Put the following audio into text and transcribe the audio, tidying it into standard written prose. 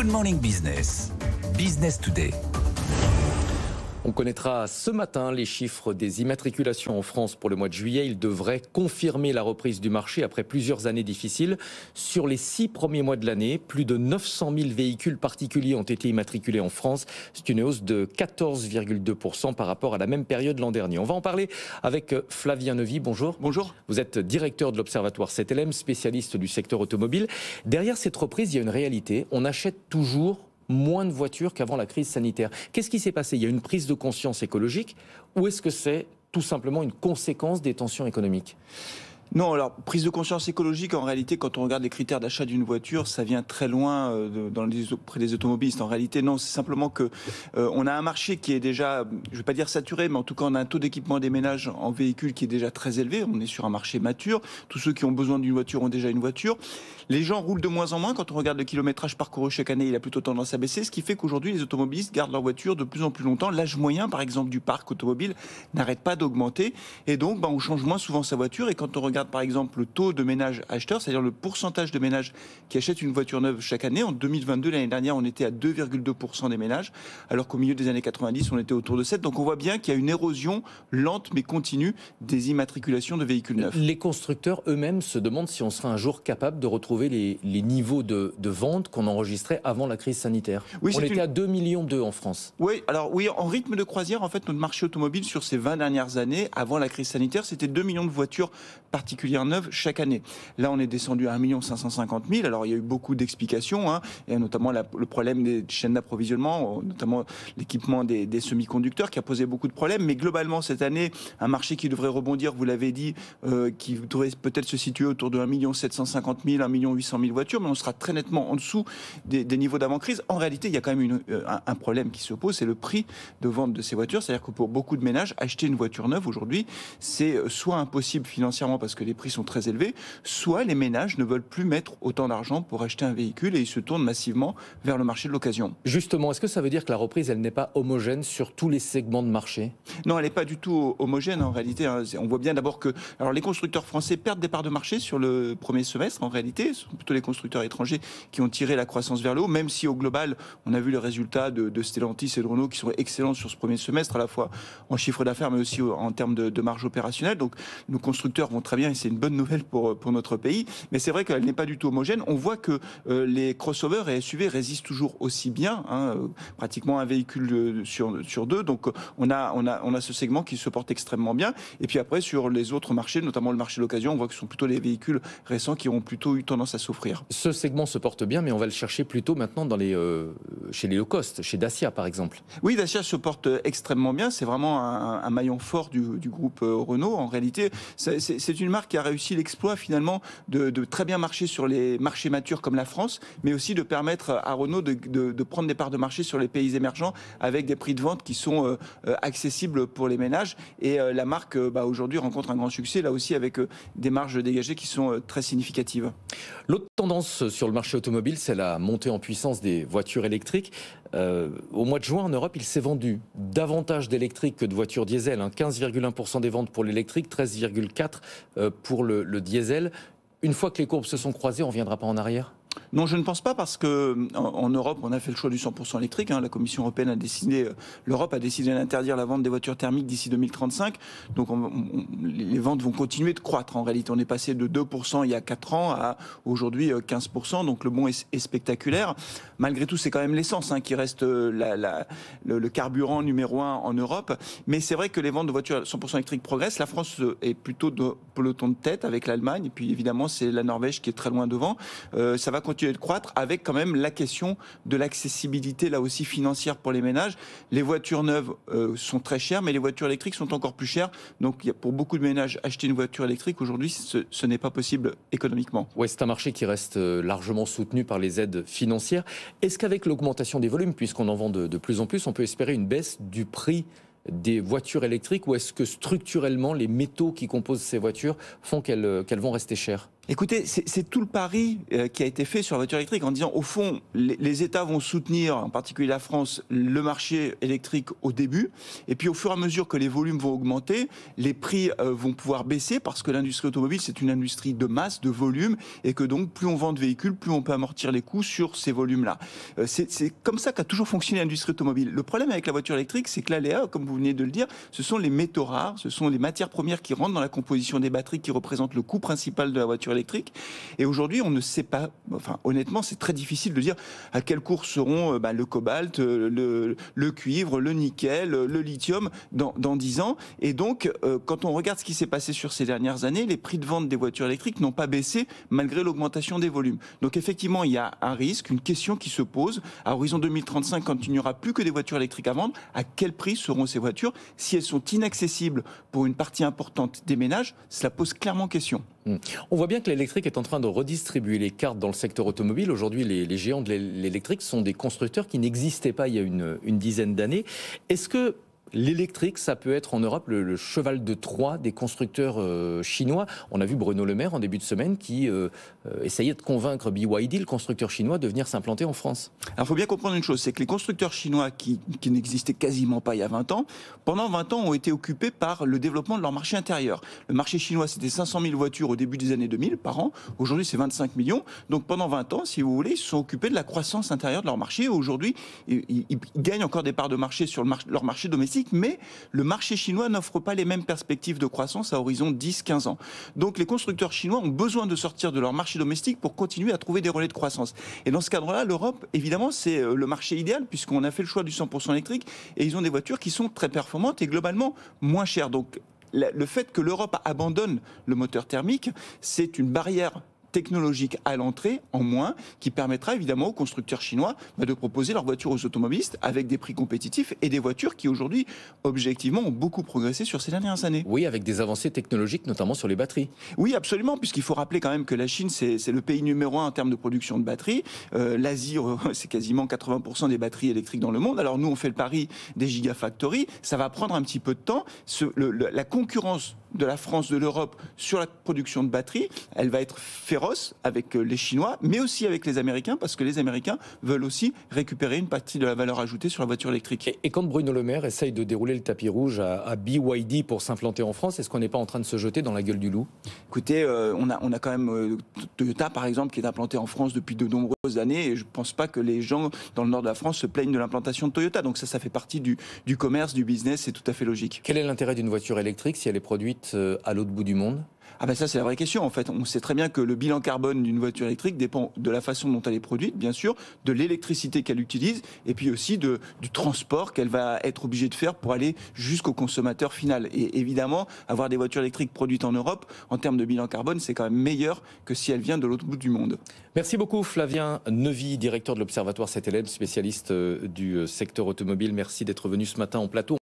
Good Morning Business, Business Today. On connaîtra ce matin les chiffres des immatriculations en France pour le mois de juillet. Ils devraient confirmer la reprise du marché après plusieurs années difficiles. Sur les 6 premiers mois de l'année, plus de 900 000 véhicules particuliers ont été immatriculés en France. C'est une hausse de 14,2% par rapport à la même période l'an dernier. On va en parler avec Flavien Neuvy. Bonjour. Bonjour. Vous êtes directeur de l'Observatoire 7LM, spécialiste du secteur automobile. Derrière cette reprise, il y a une réalité. On achète toujours moins de voitures qu'avant la crise sanitaire. Qu'est-ce qui s'est passé? Il y a une prise de conscience écologique ou est-ce que c'est tout simplement une conséquence des tensions économiques? Non, alors, prise de conscience écologique, en réalité, quand on regarde les critères d'achat d'une voiture, ça vient très loin auprès des automobilistes. En réalité, non, c'est simplement que on a un marché qui est déjà, je ne vais pas dire saturé, mais en tout cas, on a un taux d'équipement des ménages en véhicules qui est déjà très élevé. On est sur un marché mature. Tous ceux qui ont besoin d'une voiture ont déjà une voiture. Les gens roulent de moins en moins. Quand on regarde le kilométrage parcouru chaque année, il a plutôt tendance à baisser, ce qui fait qu'aujourd'hui, les automobilistes gardent leur voiture de plus en plus longtemps. L'âge moyen, par exemple, du parc automobile n'arrête pas d'augmenter. Et donc, on change moins souvent sa voiture. Et quand on regarde par exemple le taux de ménages acheteurs, c'est-à-dire le pourcentage de ménages qui achètent une voiture neuve chaque année. En 2022, l'année dernière, on était à 2,2% des ménages, alors qu'au milieu des années 90, on était autour de 7. Donc on voit bien qu'il y a une érosion lente mais continue des immatriculations de véhicules neufs. Les constructeurs eux-mêmes se demandent si on sera un jour capable de retrouver les niveaux de vente qu'on enregistrait avant la crise sanitaire. Oui, on était à 2,2 millions en France. Oui, alors oui, en rythme de croisière, en fait, notre marché automobile sur ces 20 dernières années, avant la crise sanitaire, c'était 2 millions de voitures particulières neuves chaque année. Là, on est descendu à 1 550 000. Alors, il y a eu beaucoup d'explications, et notamment le problème des chaînes d'approvisionnement, notamment l'équipement des semi-conducteurs qui a posé beaucoup de problèmes. Mais globalement, cette année, un marché qui devrait rebondir, vous l'avez dit, qui devrait peut-être se situer autour de 1 750 000, 1 800 000 voitures, mais on sera très nettement en dessous des niveaux d'avant-crise. En réalité, il y a quand même un problème qui se pose, c'est le prix de vente de ces voitures. C'est-à-dire que pour beaucoup de ménages, acheter une voiture neuve aujourd'hui, c'est soit impossible financièrement parce que les prix sont très élevés, soit les ménages ne veulent plus mettre autant d'argent pour acheter un véhicule et ils se tournent massivement vers le marché de l'occasion. Justement, est-ce que ça veut dire que la reprise, elle n'est pas homogène sur tous les segments de marché? Non, elle n'est pas du tout homogène en réalité. On voit bien d'abord que les constructeurs français perdent des parts de marché sur le premier semestre en réalité. Ce sont plutôt les constructeurs étrangers qui ont tiré la croissance vers le haut, même si au global, on a vu les résultats de Stellantis et de Renault qui sont excellents sur ce premier semestre, à la fois en chiffre d'affaires mais aussi en termes de marge opérationnelle. Donc nos constructeurs vont très bien et c'est une bonne nouvelle pour notre pays. Mais c'est vrai qu'elle n'est pas du tout homogène. On voit que les crossovers et SUV résistent toujours aussi bien, pratiquement un véhicule sur deux. Donc on a ce segment qui se porte extrêmement bien. Et puis après, sur les autres marchés, notamment le marché de l'occasion, on voit que ce sont plutôt les véhicules récents qui ont plutôt eu tendance à souffrir. Ce segment se porte bien, mais on va le chercher plutôt maintenant chez les low cost, chez Dacia par exemple. Oui, Dacia se porte extrêmement bien. C'est vraiment un maillon fort du groupe Renault. En réalité, c'est une marque qui a réussi l'exploit finalement de très bien marcher sur les marchés matures comme la France, mais aussi de permettre à Renault de prendre des parts de marché sur les pays émergents avec des prix de vente qui sont accessibles pour les ménages. Et la marque aujourd'hui rencontre un grand succès, là aussi avec des marges dégagées qui sont très significatives. L'autre tendance sur le marché automobile, c'est la montée en puissance des voitures électriques. Au mois de juin, en Europe, il s'est vendu davantage d'électriques que de voitures diesel. 15,1% des ventes pour l'électrique, 13,4% pour le diesel. Une fois que les courbes se sont croisées, on ne reviendra pas en arrière ? Non, je ne pense pas parce qu'en Europe, on a fait le choix du 100% électrique. La Commission européenne l'Europe a décidé d'interdire la vente des voitures thermiques d'ici 2035. Donc les ventes vont continuer de croître. En réalité, on est passé de 2% il y a 4 ans à aujourd'hui 15%. Donc le bond est spectaculaire. Malgré tout, c'est quand même l'essence qui reste le carburant numéro 1 en Europe. Mais c'est vrai que les ventes de voitures 100% électriques progressent. La France est plutôt de peloton de tête avec l'Allemagne. Et puis évidemment, c'est la Norvège qui est très loin devant. Ça va continuer de croître avec quand même la question de l'accessibilité là aussi financière pour les ménages. Les voitures neuves sont très chères, mais les voitures électriques sont encore plus chères. Donc pour beaucoup de ménages, acheter une voiture électrique aujourd'hui, ce n'est pas possible économiquement. Oui, c'est un marché qui reste largement soutenu par les aides financières. Est-ce qu'avec l'augmentation des volumes, puisqu'on en vend de plus en plus, on peut espérer une baisse du prix des voitures électriques, ou est-ce que structurellement les métaux qui composent ces voitures font qu'elles vont rester chères ? Écoutez, c'est tout le pari qui a été fait sur la voiture électrique en disant, au fond, les États vont soutenir, en particulier la France, le marché électrique au début. Et puis, au fur et à mesure que les volumes vont augmenter, les prix vont pouvoir baisser parce que l'industrie automobile, c'est une industrie de masse, de volume, et que donc, plus on vend de véhicules, plus on peut amortir les coûts sur ces volumes-là. C'est comme ça qu'a toujours fonctionné l'industrie automobile. Le problème avec la voiture électrique, c'est que l'aléa, comme vous venez de le dire, ce sont les métaux rares, ce sont les matières premières qui rentrent dans la composition des batteries qui représentent le coût principal de la voiture électrique. Et aujourd'hui, on ne sait pas, enfin honnêtement, c'est très difficile de dire à quel cours seront le cobalt, le cuivre, le nickel, le lithium dans 10 ans. Et donc, quand on regarde ce qui s'est passé sur ces dernières années, les prix de vente des voitures électriques n'ont pas baissé malgré l'augmentation des volumes. Donc effectivement, il y a un risque, une question qui se pose. À horizon 2035, quand il n'y aura plus que des voitures électriques à vendre, à quel prix seront ces voitures? Si elles sont inaccessibles pour une partie importante des ménages, cela pose clairement question. On voit bien que l'électrique est en train de redistribuer les cartes dans le secteur automobile. Aujourd'hui, les géants de l'électrique sont des constructeurs qui n'existaient pas il y a une dizaine d'années. Est-ce que l'électrique, ça peut être en Europe le cheval de Troie des constructeurs chinois? On a vu Bruno Le Maire en début de semaine qui essayait de convaincre BYD, le constructeur chinois, de venir s'implanter en France. Alors il faut bien comprendre une chose, c'est que les constructeurs chinois qui n'existaient quasiment pas il y a 20 ans, pendant 20 ans ont été occupés par le développement de leur marché intérieur. Le marché chinois, c'était 500 000 voitures au début des années 2000 par an. Aujourd'hui, c'est 25 millions. Donc pendant 20 ans, si vous voulez, ils se sont occupés de la croissance intérieure de leur marché. Aujourd'hui, ils gagnent encore des parts de marché sur leur marché domestique, mais le marché chinois n'offre pas les mêmes perspectives de croissance à horizon 10-15 ans. Donc les constructeurs chinois ont besoin de sortir de leur marché domestique pour continuer à trouver des relais de croissance. Et dans ce cadre-là, l'Europe, évidemment, c'est le marché idéal puisqu'on a fait le choix du 100% électrique et ils ont des voitures qui sont très performantes et globalement moins chères. Donc le fait que l'Europe abandonne le moteur thermique, c'est une barrière technologique à l'entrée en moins qui permettra évidemment aux constructeurs chinois de proposer leurs voitures aux automobilistes avec des prix compétitifs et des voitures qui aujourd'hui objectivement ont beaucoup progressé sur ces dernières années. Oui, avec des avancées technologiques notamment sur les batteries. Oui, absolument, puisqu'il faut rappeler quand même que la Chine c'est le pays numéro 1 en termes de production de batteries. L'Asie c'est quasiment 80% des batteries électriques dans le monde. Alors nous on fait le pari des gigafactories, ça va prendre un petit peu de temps. La concurrence de la France, de l'Europe sur la production de batteries, elle va être féroce avec les Chinois, mais aussi avec les Américains, parce que les Américains veulent aussi récupérer une partie de la valeur ajoutée sur la voiture électrique. Et quand Bruno Le Maire essaye de dérouler le tapis rouge à BYD pour s'implanter en France, est-ce qu'on n'est pas en train de se jeter dans la gueule du loup? Écoutez, on a quand même Toyota, par exemple, qui est implanté en France depuis de nombreuses années, et je ne pense pas que les gens dans le nord de la France se plaignent de l'implantation de Toyota. Donc ça fait partie du commerce, du business, c'est tout à fait logique. Quel est l'intérêt d'une voiture électrique si elle est produite à l'autre bout du monde? Ah ben ça c'est la vraie question en fait. On sait très bien que le bilan carbone d'une voiture électrique dépend de la façon dont elle est produite, bien sûr, de l'électricité qu'elle utilise et puis aussi du transport qu'elle va être obligée de faire pour aller jusqu'au consommateur final. Et évidemment, avoir des voitures électriques produites en Europe, en termes de bilan carbone, c'est quand même meilleur que si elle vient de l'autre bout du monde. Merci beaucoup Flavien Neuvy, directeur de l'Observatoire 7LM, spécialiste du secteur automobile. Merci d'être venu ce matin en plateau.